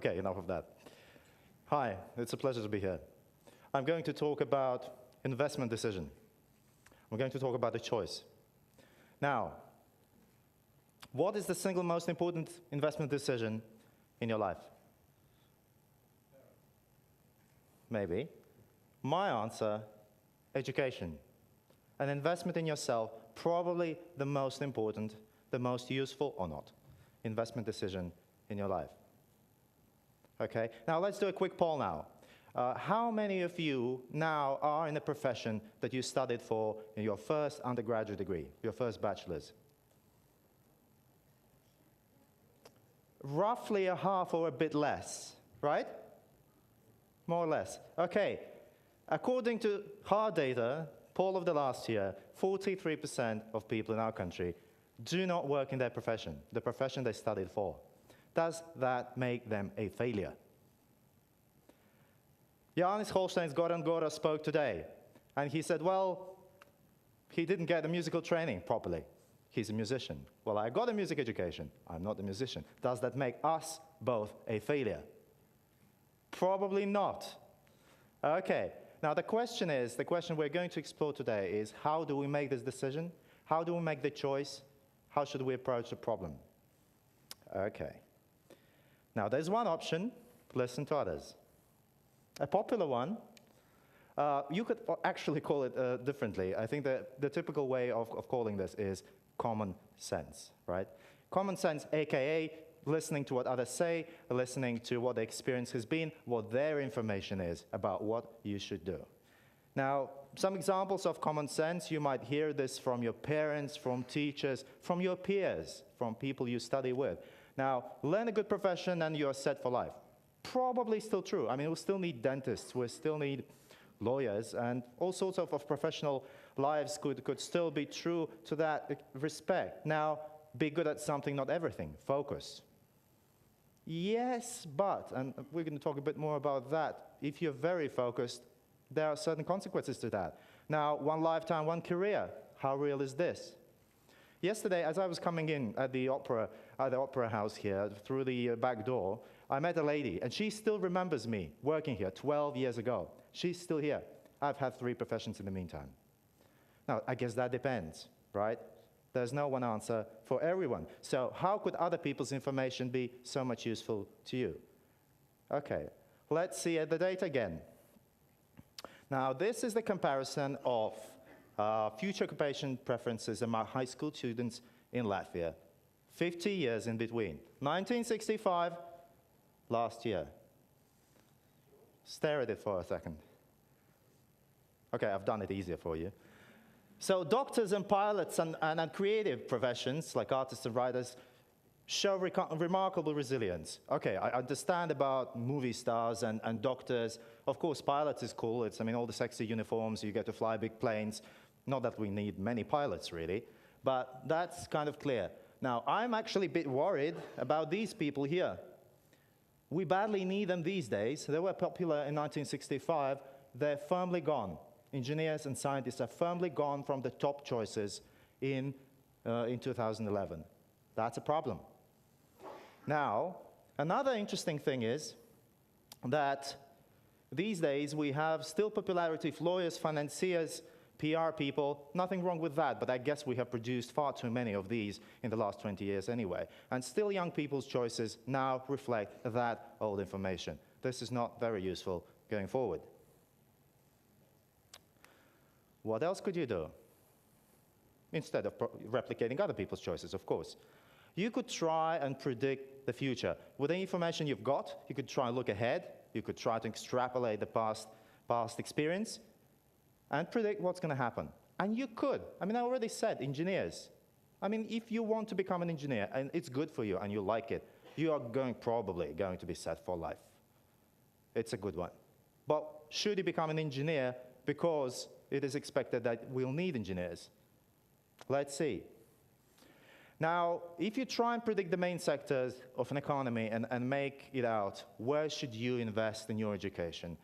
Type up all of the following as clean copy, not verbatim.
Okay, enough of that. Hi, it's a pleasure to be here. I'm going to talk about investment decision. I'm going to talk about the choice. Now, what is the single most important investment decision in your life? Maybe. My answer, education. An investment in yourself, probably the most important, the most useful or not, investment decision in your life. Okay, now let's do a quick poll now. How many of you now are in a profession that you studied for in your first undergraduate degree, your first bachelor's? Roughly a half or a bit less, right? More or less. Okay, according to hard data, poll of the last year, 43% of people in our country do not work in their profession, the profession they studied for. Does that make them a failure? Jānis Holštein's Goran Gora spoke today, and he said, well, he didn't get the musical training properly. He's a musician. Well, I got a music education. I'm not a musician. Does that make us both a failure? Probably not. Okay, now the question we're going to explore today is, how do we make this decision? How do we make the choice? How should we approach the problem? Okay. Now, there's one option, listen to others. A popular one, you could actually call it differently. I think that the typical way of calling this is common sense, right? Common sense, AKA listening to what others say, listening to what their experience has been, what their information is about what you should do. Now, some examples of common sense, you might hear this from your parents, from teachers, from your peers, from people you study with. Now, learn a good profession and you're set for life. Probably still true. I mean, we still need dentists, we still need lawyers, and all sorts of professional lives could still be true to that respect. Now, be good at something, not everything. Focus. Yes, but, and we're going to talk a bit more about that, if you're very focused, there are certain consequences to that. Now, one lifetime, one career. How real is this? Yesterday, as I was coming in at the opera house here, through the back door, I met a lady, and she still remembers me working here 12 years ago. She's still here. I've had 3 professions in the meantime. Now, I guess that depends, right? There's no one answer for everyone. So how could other people's information be so much useful to you? Okay, let's see at the data again. Now, this is the comparison of future occupation preferences among high school students in Latvia. 50 years in between. 1965, last year. Stare at it for a second. Okay, I've done it easier for you. So doctors and pilots and creative professions, like artists and writers, show remarkable resilience. Okay, I understand about movie stars and doctors. Of course, pilots is cool. It's, I mean, all the sexy uniforms, you get to fly big planes. Not that we need many pilots, really, but that's kind of clear. Now, I'm actually a bit worried about these people here. We badly need them these days. They were popular in 1965. They're firmly gone. Engineers and scientists are firmly gone from the top choices in 2011. That's a problem. Now, another interesting thing is that these days we have still popularity of lawyers, financiers, PR people. Nothing wrong with that, but I guess we have produced far too many of these in the last 20 years anyway. And still young people's choices now reflect that old information. This is not very useful going forward. What else could you do? Instead of replicating other people's choices, of course. You could try and predict the future. With the information you've got, you could try and look ahead. You could try to extrapolate the past experience and predict what's going to happen. And you could. I mean, I already said engineers. I mean, if you want to become an engineer and it's good for you and you like it, you are probably going to be set for life. It's a good one. But should you become an engineer because it is expected that we'll need engineers? Let's see. Now, if you try and predict the main sectors of an economy and make it out, where should you invest in your education?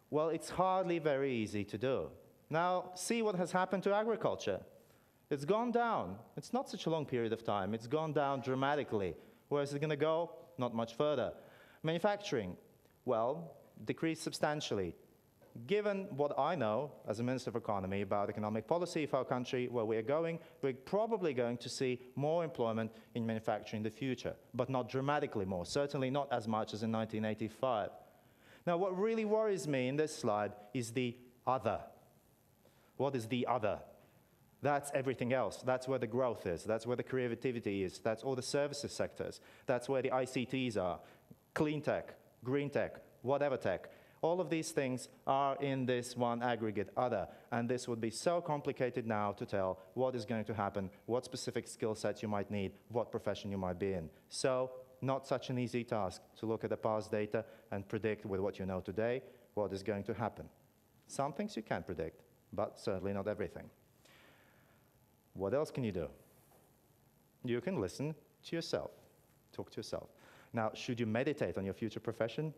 Well, it's hardly very easy to do. Now, see what has happened to agriculture. It's gone down. It's not such a long period of time. It's gone down dramatically. Where is it going to go? Not much further. Manufacturing, well, decreased substantially. Given what I know as a Minister of Economy about economic policy of our country, where we are going, we're probably going to see more employment in manufacturing in the future, but not dramatically more, certainly not as much as in 1985. Now, what really worries me in this slide is the other. What is the other? That's everything else. That's where the growth is. That's where the creativity is. That's all the services sectors. That's where the ICTs are. Clean tech, green tech, whatever tech. All of these things are in this one aggregate other. And this would be so complicated now to tell what is going to happen, what specific skill sets you might need, what profession you might be in. So, not such an easy task to look at the past data and predict with what you know today what is going to happen. Some things you can predict, but certainly not everything. What else can you do? You can listen to yourself, talk to yourself. Now, should you meditate on your future profession?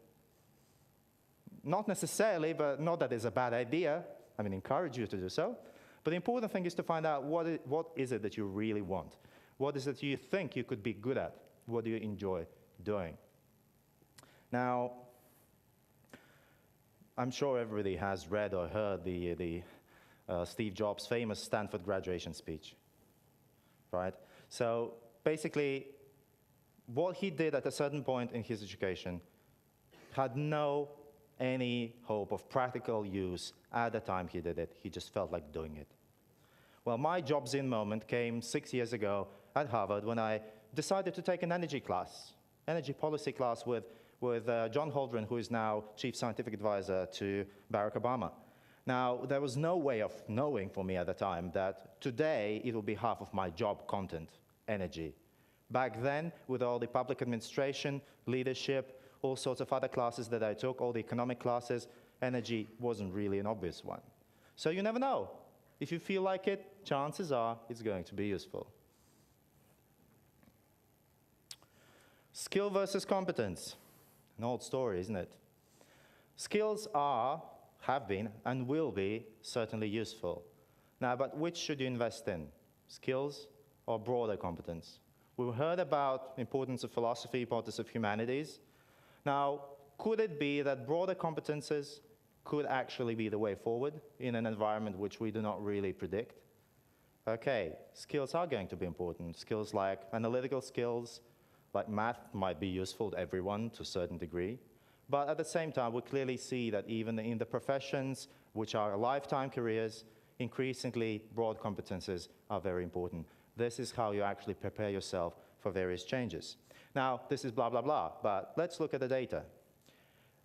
Not necessarily, but not that it's a bad idea. I mean, encourage you to do so. But the important thing is to find out what is it that you really want? What is it you think you could be good at? What do you enjoy doing? Now, I'm sure everybody has read or heard the Steve Jobs' famous Stanford graduation speech, right? So basically, what he did at a certain point in his education had no any hope of practical use at the time he did it. He just felt like doing it. Well, my jobs in moment came 6 years ago at Harvard when I decided to take an energy class, energy policy class with John Holdren, who is now Chief Scientific Advisor to Barack Obama. Now, there was no way of knowing for me at the time that today it will be half of my job content, energy. Back then, with all the public administration, leadership, all sorts of other classes that I took, all the economic classes, energy wasn't really an obvious one. So you never know. If you feel like it, chances are it's going to be useful. Skill versus competence. An old story, isn't it? Skills have been, and will be certainly useful. Now, but which should you invest in? Skills or broader competence? We've heard about the importance of philosophy, importance of humanities. Now, could it be that broader competences could actually be the way forward in an environment which we do not really predict? Okay, skills are going to be important. Skills like analytical skills, like math, might be useful to everyone to a certain degree. But at the same time, we clearly see that even in the professions which are lifetime careers, increasingly broad competences are very important. This is how you actually prepare yourself for various changes. Now, this is blah, blah, blah, but let's look at the data.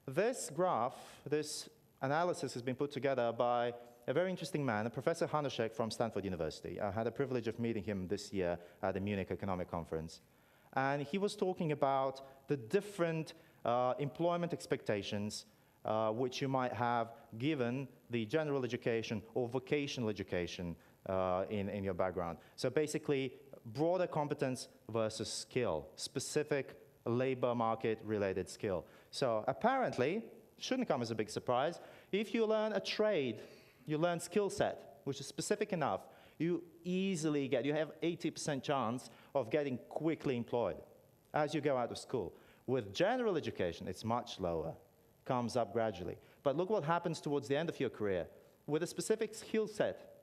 This graph, this analysis has been put together by a very interesting man, Professor Hanushek from Stanford University. I had the privilege of meeting him this year at the Munich Economic Conference. And he was talking about the different employment expectations which you might have given the general education or vocational education in your background. So basically, broader competence versus skill, specific labor market related skill. So apparently, shouldn't come as a big surprise, if you learn a trade, you learn skill set, which is specific enough, you have 80% chance of getting quickly employed as you go out of school. With general education, it's much lower, comes up gradually. But look what happens towards the end of your career. With a specific skill set,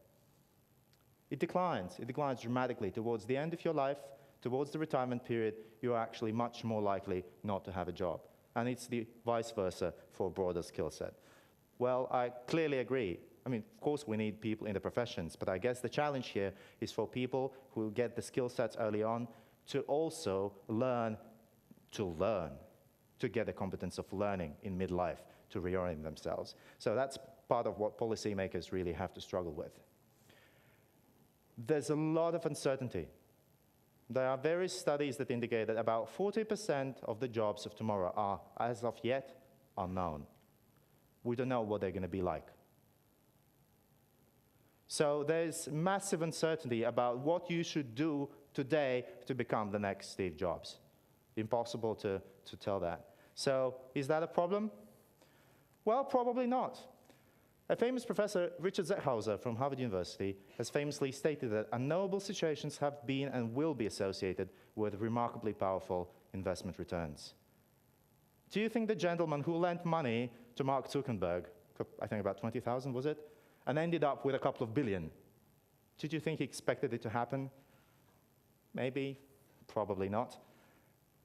it declines dramatically. Towards the end of your life, towards the retirement period, you're actually much more likely not to have a job. And it's the vice versa for a broader skill set. Well, I clearly agree. I mean, of course, we need people in the professions, but I guess the challenge here is for people who get the skill sets early on to also learn, to get the competence of learning in midlife, to reorient themselves. So that's part of what policymakers really have to struggle with. There's a lot of uncertainty. There are various studies that indicate that about 40% of the jobs of tomorrow are, as of yet, unknown. We don't know what they're going to be like. So there's massive uncertainty about what you should do today to become the next Steve Jobs. Impossible to tell that. So is that a problem? Well, probably not. A famous professor, Richard Zeckhauser from Harvard University, has famously stated that unknowable situations have been and will be associated with remarkably powerful investment returns. Do you think the gentleman who lent money to Mark Zuckerberg, I think about 20,000 was it, and ended up with a couple of billion, did you think he expected it to happen? Maybe, probably not.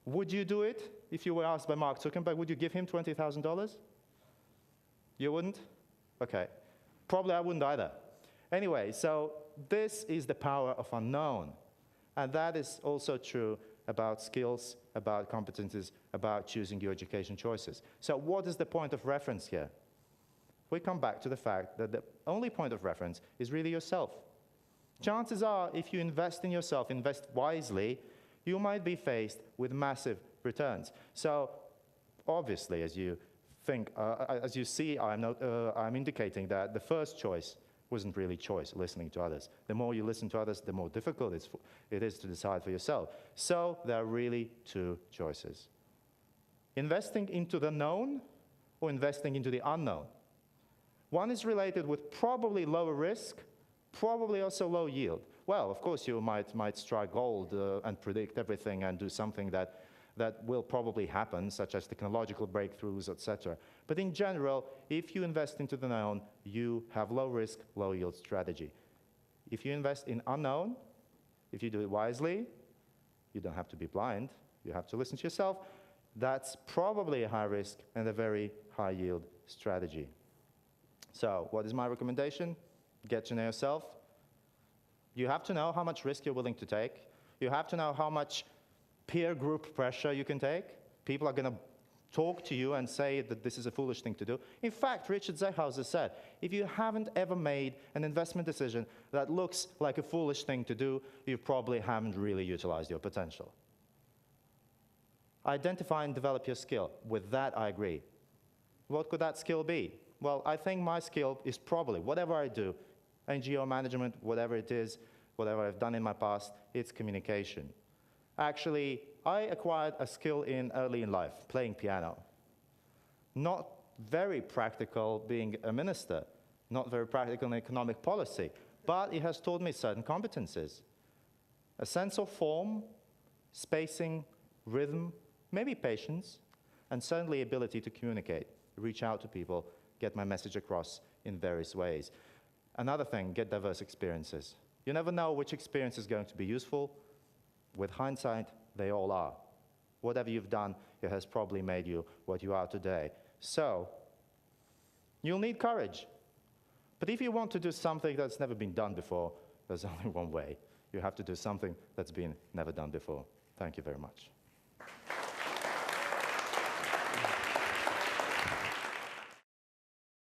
Would you do it if you were asked by Mark Zuckerberg? Would you give him $20,000? You wouldn't? Okay. Probably I wouldn't either. Anyway, so this is the power of unknown. And that is also true about skills, about competencies, about choosing your education choices. So what is the point of reference here? We come back to the fact that the only point of reference is really yourself. Chances are, if you invest in yourself, invest wisely, you might be faced with massive returns. So obviously, as you see, I'm indicating that the first choice wasn't really choice, listening to others. The more you listen to others, the more difficult it is to decide for yourself. So there are really two choices. Investing into the known or investing into the unknown. One is related with probably lower risk, probably also low yield. Well, of course, you might strike gold and predict everything and do something that will probably happen, such as technological breakthroughs, etc. But in general, if you invest into the known, you have low risk, low yield strategy. If you invest in unknown, if you do it wisely, you don't have to be blind, you have to listen to yourself, that's probably a high risk and a very high yield strategy. So what is my recommendation? Get to know yourself. You have to know how much risk you're willing to take. You have to know how much peer group pressure you can take. People are going to talk to you and say that this is a foolish thing to do. In fact, Richard Zehauser said, if you haven't ever made an investment decision that looks like a foolish thing to do, you probably haven't really utilized your potential. Identify and develop your skill. With that, I agree. What could that skill be? Well, I think my skill is probably, whatever I do, NGO management, whatever it is, whatever I've done in my past, it's communication. Actually, I acquired a skill early in life, playing piano. Not very practical being a minister, not very practical in economic policy, but it has taught me certain competencies. A sense of form, spacing, rhythm, maybe patience, and certainly ability to communicate, reach out to people, get my message across in various ways. Another thing, get diverse experiences. You never know which experience is going to be useful. With hindsight, they all are. Whatever you've done, it has probably made you what you are today. So, you'll need courage. But if you want to do something that's never been done before, there's only one way. You have to do something that's been never done before. Thank you very much.